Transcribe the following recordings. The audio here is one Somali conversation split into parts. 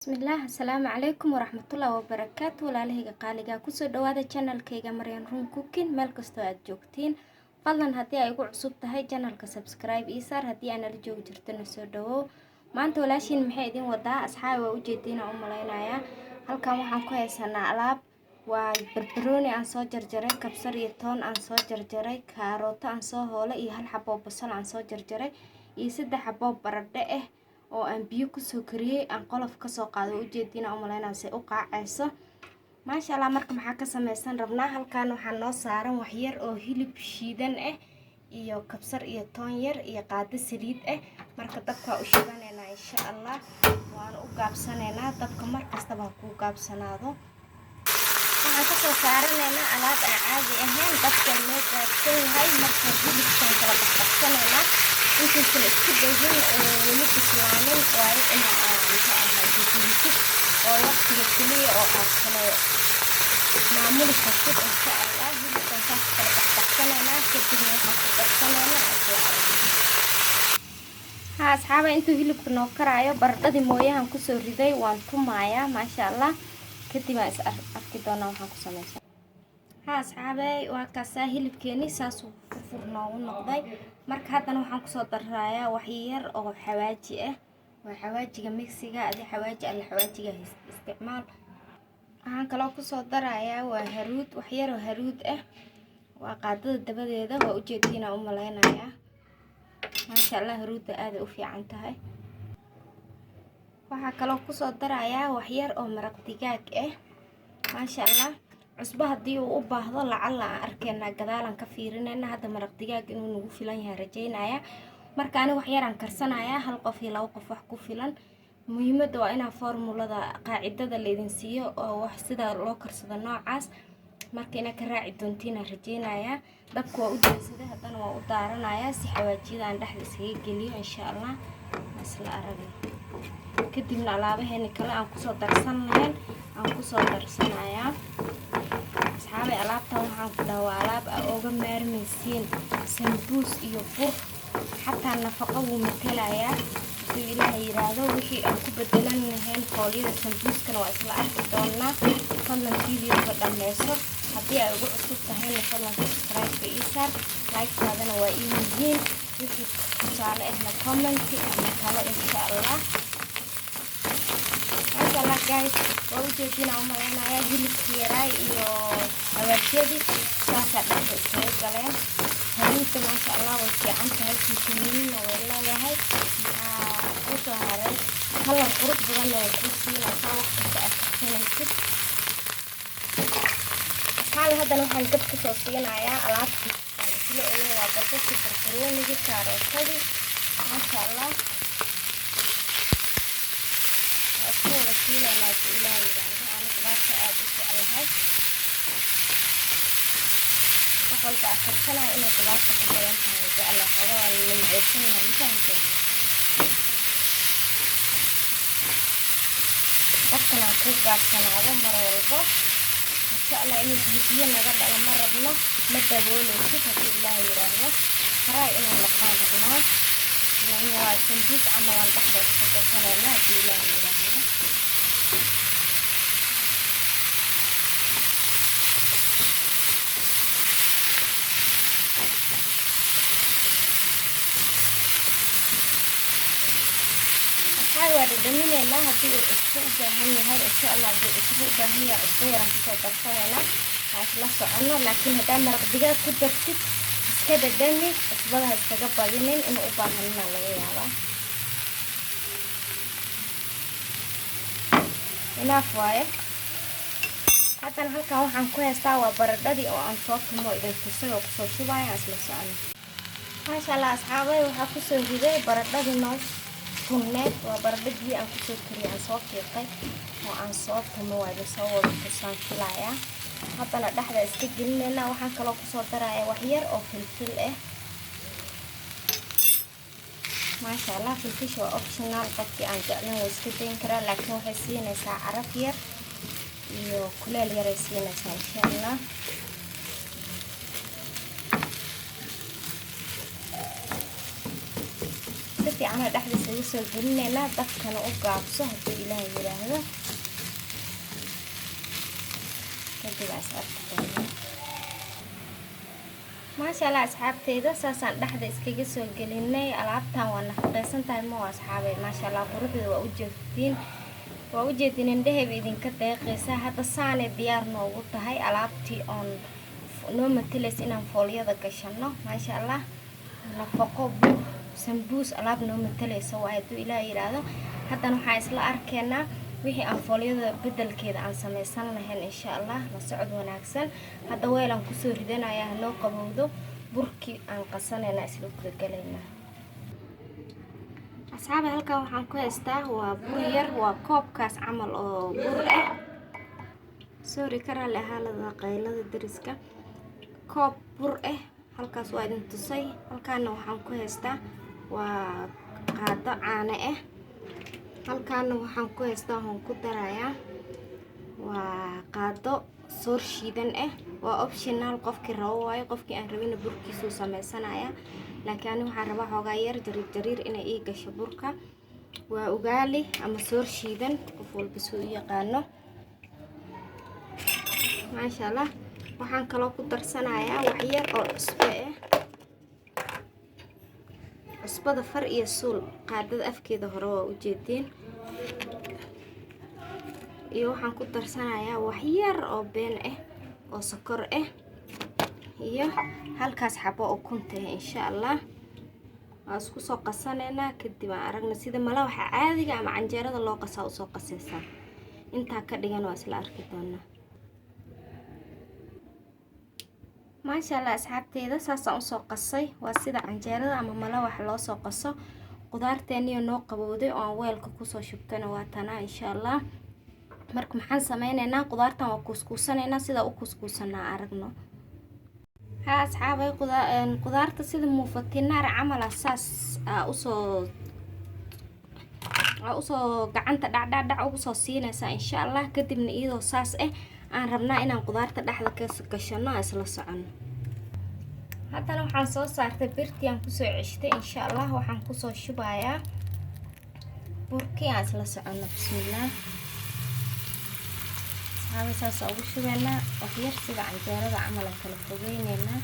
بسم الله السلام عليكم ورحمة الله وبركاته ولاله قاليقا كسو دوادا channel كيغا مريان رون كوكين ميل كستو aad joogtiin fadlan hadii ay ugu cusub tahay channelka subscribe ii saar hadii aan la joogi jirtana soo dhawow maanta walaashin maxay idin wadaa asxaab waa u jeedina u maleynaya halkan waxaan ku haysanaa alaab waa barbarooni aan soo jarjaray kabsar iyo toon aan soo jarjaray kaarooto aan soo hoolay iyo hal xabo basal aan soo jarjaray iyo saddex xabo baradho ah oo aan biyo ku soo kariyay aan qolof ka soo qaado u jeedina u maleynaa si u qaacayso maasha Allah marka maxaa ka sameeysan rabnaa halkaan waxaan noo saaran wax yar oo hilib shiidan ah iyo kabsar iyo toon yar iyo qaado saliid ah marka dabka u shidanayna insha Allah waan u gaabsanayna dabka mar kasta baan ku gaabsanaado waxaan ka soo saaranaynaa alaab aan caadi ahayn dabka loo gaabsan yahay marka hilibkan kala baxsanayna inta kale isku dayeen weli bislaanin waayo in aan ka ahayd oo waqtiga kaliya oo aad kale maamuli kartid insha Allah hilibkan ka kala baxsanayna kadibna waxaan ku darsanayna asxaaba intuu hilibku noo karaayo baradhadii mooyahan ku soo riday waan tumaaya maasha Allah kadib aan is arki doonaa waxaan ku sameeyay asxaabay waa kaasa hilibkeeni saas uu furnaa u noqday marka haddana waxaan ku soo darayaa wax yar oo xawaaji ah waa xawaajiga mixiga adi xawaaji alla xawaajiga isticmaal waxaan kaloo ku soo darayaa waa haruud wax yar oo haruud ah waa qaadada dabadeeda waa u jeedina u maleynaya maasha Allah haruudda aad u fiican tahay waxaa kaloo ku soo darayaa wax yar oo maraq digaag ah maasha Allah cusba hadii uu u baahdo lacala aan arkeena gadaalan ka fiirinayna hadda maraq digaag inuu nagu filan yahay rajeynaya marka ani wax yar aan karsanaya hal qof iyo laba qof wax ku filan muhiimada waa ina formulada qaacidada leedin siiyo oo wax sida loo karsado noocaas marka ina ka raaci doontina rajeynaya dabka waa u jeedsada haddana waa u daaranaya si xawaajiyada aan dhaxda isaga geliyo insha Allah asla aragay kadibna alaabaheena kale aan ku soo darsanayn aan ku soo darsanaya asxaabay alaabtan waxaan ku dhaw alaab ooga maarmaysiin sambuus iyo bur xataa nafaqo wuu matalayaa si ilaahay yiraahdo wixii aan ku bedelan lahayn qoolyada sambuuskana waa isla arki doonaa fadlan videoga dhameyso haddii ay ugu cusub tahayna fadlan subscribe ii saar like-taadana waa ii muhiim wixii tusaale ahna comment ama talo insha Allah Allah guys waa u jeedina u maleynaya hilibkii yaray iyo xawaajiyadii saasa dhaxda isaga galeen haruudda maasha Allah way fiican tahay fiitamiin way leedahay maxaa u soo haray kalar qurux badan oo ku siinaysa waqtiga aad karsanaysid haddana waxaan dab ku soo siinayaa alaabtii aan isla ogeyn waa basasii barbaroonigii kaarootadii maasha Allah أصلاً كيلا ناس إلهي يعني أنا كبارك أد أسألها فقلت أكثرنا إنه كبارك كبارك سألها هذا من عيشنا مثلاً كذا بقنا كوجا سنة هذا مرة والله إن شاء الله إنه جديا نقدر على مرة بنا متى بقوله كيف هتقول إلهي يعني رأي إنه نقدر هنا يعني هو سندويش عمل عن تحضر كوجا سنة لا إلهي يعني حاول دمينا لها دي الأسبوع هاي إن شاء الله دي الأسبوع هي أسبوع راح تصير هتلاقوا أنا لكن هذا مرق دجاج كدرت كده دمي أسبوعها استجاب لين إنه أبغى لنا ليه هنا فاي حتى هلكا waxaan ku haystaa waa baradhadii oo aan soo tumo idin tusay oo soo shubay asla saan maasha Allah asxaabay waxa ku soo riday baradhadii noo tunneed waa baradhadii aan ku soo kariyay aan soo fiiqay oo aan soo tumo waa soo wada kusaan filaaya haddana dhaxda iska gelinayna waxaan kale ku soo darayaa wax yar oo filfil ah maasha Allah filfish waa optional qofkii aan jeclayn waa iska dayn karaa laakiin waxay siinaysaa caraf yar iyo kuleel yar ay siinaysaa insha Allah fiican dhexdiisa ugu soo gelinaynaa dabkana u gaabso haddii ilaahay yiraahdo kadib asxaabteena maasha Allah asxaabteeda saasaan dhexda iskaga soo gelinay alaabtan waa nafaqaysan tahay ma asxaabay maasha Allah quruxdeeda waa u jeedin indhaheeda idinka deeqaysa hadda saane diyaar noogu tahay alaabtii oon noo matalaysa inaan foolyada gashano maasha Allah nafaqo sambuus alaab noo matalaysa waa hadduu ilaahay yiraahdo haddana waxaan isla arkaynaa wixii aan foolyada bedelkeeda aan samaysan lahayn insha Allah la socod wanaagsan hadda weelan ku soo ridanayaa noo qabowdo burkii aan qasanayna isla ku galayna asxaab halka waxaan ku haystaa waa bur yar waa koobkaas camal oo bur ah sorry kara la halada qaylada dariska koob bur ah halkaas waa idin tusay halkaana waxaan ku haystaa waa qaado caano ah halkaana waxaan ku haystaa waxaan ku darayaa waa qaado soor shiidan ah waa optional qofkii rabo waayo qofkii aan rabin burkiisu sameysanayaa laakiin aniga waxaan rabaa xoogaa yar jariir inay ii gasho burka waa ugaali ama soor shiidan qof walba soo yaqaano maasha Allah waxaan kaloo ku darsanayaa wax yar oo cusbo ah cusbada far iyo suul qaadada afkeeda hore waa u jeedeen iyo waxaan ku darsanayaa wax yar oo been ah oo sokor ah iyo halkaas xabo oo kunta insha Allah waa isku soo qasaneynaa kadib aan aragna sida malawaxa caadiga ama canjeerada loo qasaa u soo qasaysaa inta ka dhigan waa isla arki doonaa maasha Allah asxaabteeda saasaan u soo qasay waa sida canjeerada ama malawaxa loo soo qaso qudaarteena noo qabowday oo aan weelka ku soo shubtana waa tana insha Allah marka maxaan sameynaynaa qudaartan waa kuskuusanaynaa sida u kuskuusanaa aragno ha asxaabay qudaarta sida muufatinaar camal saas usoo gacanta dhacdhac ugu soo siinaysaa insha Allah kadibna iyadoo saas aan rabnaa inaan qudaarta dhexda ka gashano isla socono haddana waxaan soo saartay birtii aan ku soo ceshtay insha Allah waxaan ku soo shubayaa burkii aan isla socono bismillaah saas ugu shubaynaa wax yar sida canjeerada camal kala fogeyneynaa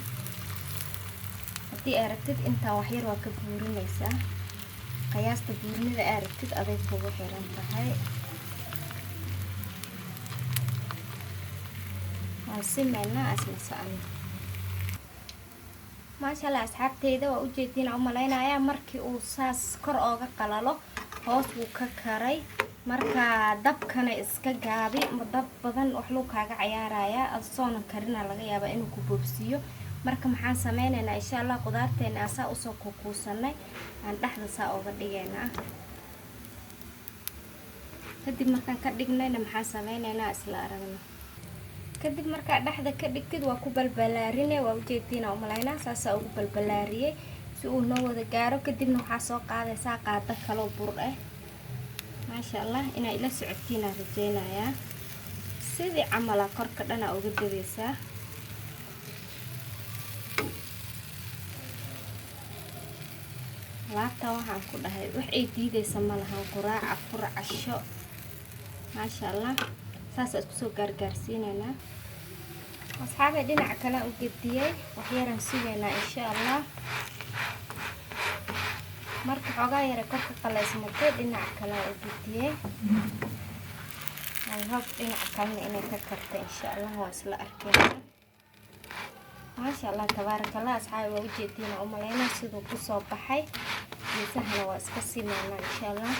haddii aad rabtid intaa wax yar waa ka buurinaysaa qiyaasta buurnida aad rabtid aday kugu xiran tahay simeena asla socon maasha Allah asxaabteeda waa u jeedin u maleynaya markii uu saas kor ooga qalalo hoos uu ka karay marka dabkana iska gaabi dab badan wax loo kaaga ciyaaraya asoona karina laga yaabaa inuu ku boobsiyo marka maxaan sameynaynaa insha Allah qudaarteena asaa u soo kuusanay aan dhexda saa uga dhigaynaa kadib markaan ka dhignayna maxaan sameynaynaa isla aragno kadib marka dhexda ka dhigtid waa ku balbalaarinay waa u jeedina u maleynaa saas ugu balbalaariyay si uu noo wada gaaro kadibna waxa soo qaadaysaa qaado kale oo bur ah maasha Allah inay ila socotiina rajeynayaa sidii camala korka dhana uga dabaysaa laabta waxaan ku dhahay wax ay diidaysa ma lahan quraac afur casho maasha Allah saas isku soo gaargaarsiinayna asxaabe dhinaca kale u gediyay wax yaraan sugaynaa insha Allah marka xogaa yar korka qalaysmatay dhinaca kale u gediyay aan hab dhinaca kale inay ka karto insha Allah waa isla arkaynaa maasha Allah tabarakallah asxaabe waa u jeedina u maleynaa sidoo ku soo baxay miisahana waa iska simeynaa insha Allah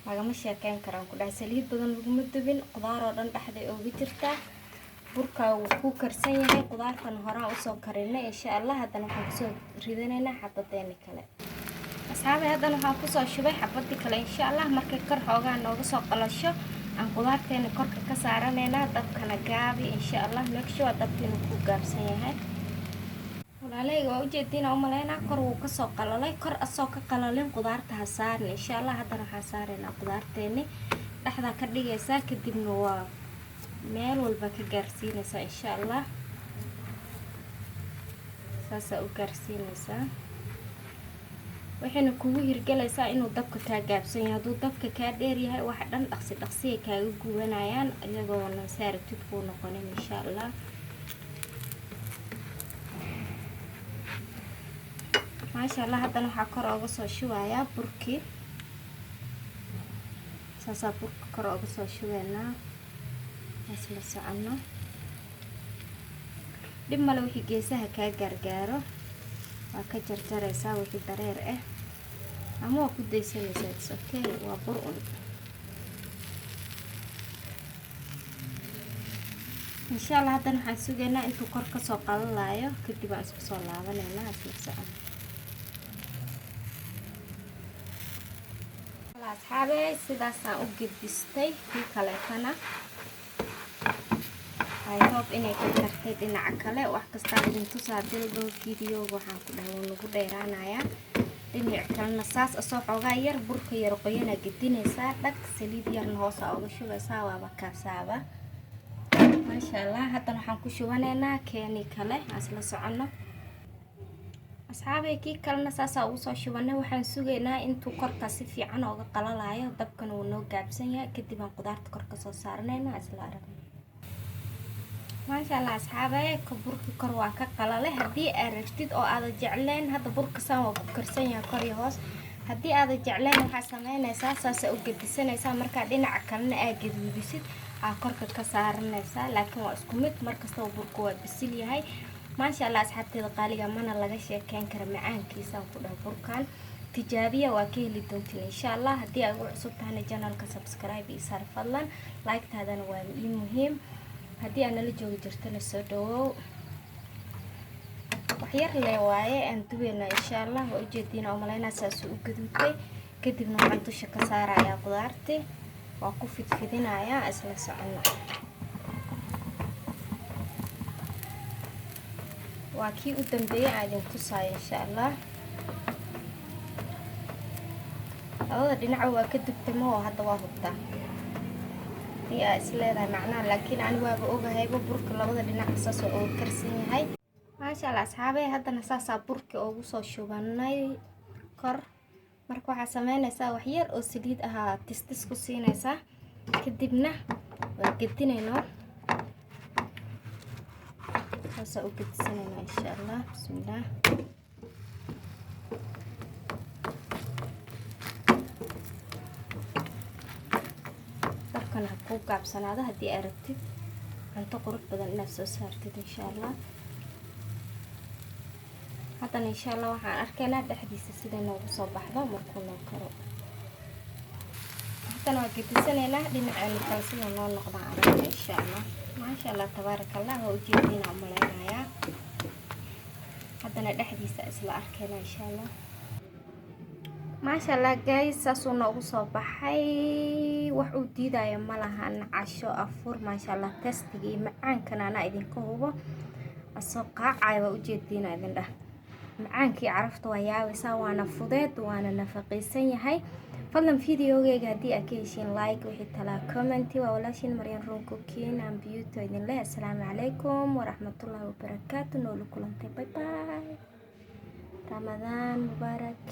lagama sheekeyn karaan ku dhahay saliid badan laguma dubin qudaar oo dhan dhexday ugu jirta burka uu ku karsan yahay qudaartan horaan u soo karinay insha Allah haddana waxaan ku soo ridanaynaa xabadeena kale asxaabe haddana waxaan ku soo shubay xabadii kale insha Allah markay kor xoogaa nooga soo qalasho aan qudaarteena korka ka saaranaynaa dabkana gaabi insha Allah make sure dabkiinu ku gaabsan yahay walaalay waa u jeedina u maleynaa kor uu ka soo qalalay kor asoo ka qalalin qudaarta ha saarin insha Allah haddana waxaan saaraynaa qudaarteena dhexda ka dhigaysaa kadibna waa meel walba ka gaarsiinaysaa insha Allah saasa u gaarsiinaysaa waxayna kugu hirgelaysaa inuu dabka kaa gaabsan yahay. hadduu dabka kaa dheer yahay wax dhan dhaqsi kaaga gubanayaan iyagoona saartid kuu noqonin insha allah. maasha allah. haddana waxaa kor ooga soo shubayaa burkii. saasaa burka kor ooga soo shubeynaa isla socono. dhib male wixii geesaha kaa gaargaaro waa ka jarjaraysaa wixii dareer ah ama waa ku daysanaysaa. it's okay, waa bur un insha allah. haddana waxaan sugaynaa intuu kor kasoo qalalaayo kadib aan isku soo laabanaynaa isla socono. asxaabe sidaasaan u gedistay kii kaleetana I hope inay ka kartay dhinaca kale. wax kastaa idin tusaa dildo videoga waxaan ku dhahay wuu nagu dheeraanayaa. dhinac kalena saas asoo xoogaa yar burka yar qoyana gedinaysaa dhag saliid yarna hoosa uga shubaysaa waaba kaasaaba. maasha allah. haddana waxaan ku shubanaynaa keeni kale aan isla socono. asxaabay kii kalena saasaa ugu soo shubanay. waxaan sugaynaa intuu korka si fiican ooga qalalayo. dabkana wuu noo gaabsan yahay. kadib aan qudaarta kor ka soo saarnayna isla aragno. maasha allah asxaabay ka burka kor waa ka qalalay. haddii aad rabtid oo aad jecleen hadda burka saan waa ku karsan yahay kor iyo hoos. haddii aad jecleen waxaa sameynaysaa saasa u gedisanaysaa. markaa dhinaca kalena aad gaduudisid aa korka ka saaranaysaa. laakiin waa isku mid markastaba burka waa bisil yahay. maasha allah asxaabteeda qaaliga mana laga sheekeyn kara macaankiisaan ku dhahay burkan. tijaabiya waa ka heli doontiin insha allah. haddii aad ugu cusub tahayna channelka subscribe iyo saar fadlan. like-taadana waa ii muhiim. haddii aad nala joogi jirtana soo dhawow. waxyar lee waaye aan duweynaa insha allah. waa ujeediina oo malaynaa saasuu u gaduutay. kadibna waxaan dusha ka saarayaa qudaartii. waa ku fidfidinayaa isla socono. waa kii u dambeeyay aan idin tusaayo insha allah. labada dhinaca waa ka dubtamo oo hadda waa hubtaa yaa isleedahay macnaha. laakiin ani waaba ogahayba burka labada dhinac saasoo uga karsan yahay. maasha allah asxaabay. haddana saasaa burka ugu soo shubanay kor. marka waxaa sameynaysaa waxyar oo saliid ahaa tistis ku siinaysaa. kadibna waa gedinaynaa. saasaa u gedisanaynaa insha allah. bismillaah. burkana ha kuu gaabsanaado haddii aad rabtid cunto qurux badan inaad soo saartid insha allah. haddana insha allah waxaan arkaynaa dhexdiisa sida noogu soo baxdo markuu noo karo. haddana waa gedisanaynaa dhinaceena kale sida noo noqdaan aragna insha allah. maasha allah tabaaraka allah. waa ujeediina umalaynayaa. haddana dhexdiisa isla arkayna insha allah. maasha allah guys saasuu noogu soo baxay. wax uu diidayo ma lahan casho afur. maasha allah tastiga iyo macaankana anaa idinka hubo asoo qaacay. waa ujeediina idin dhah macaankii carafta waa yaabaysaa. waana fudeed waana nafaqaysan yahay. fadlan videogeyga haddii aad ka heshiin like wixii talaa commenti. waa walaashiin Maryan Run Cooking and Beauty idin leh. assalaamu calaykum waraxmatullaahi wabarakaatu. noola kulantay. bye bye. ramadaan mubaarak.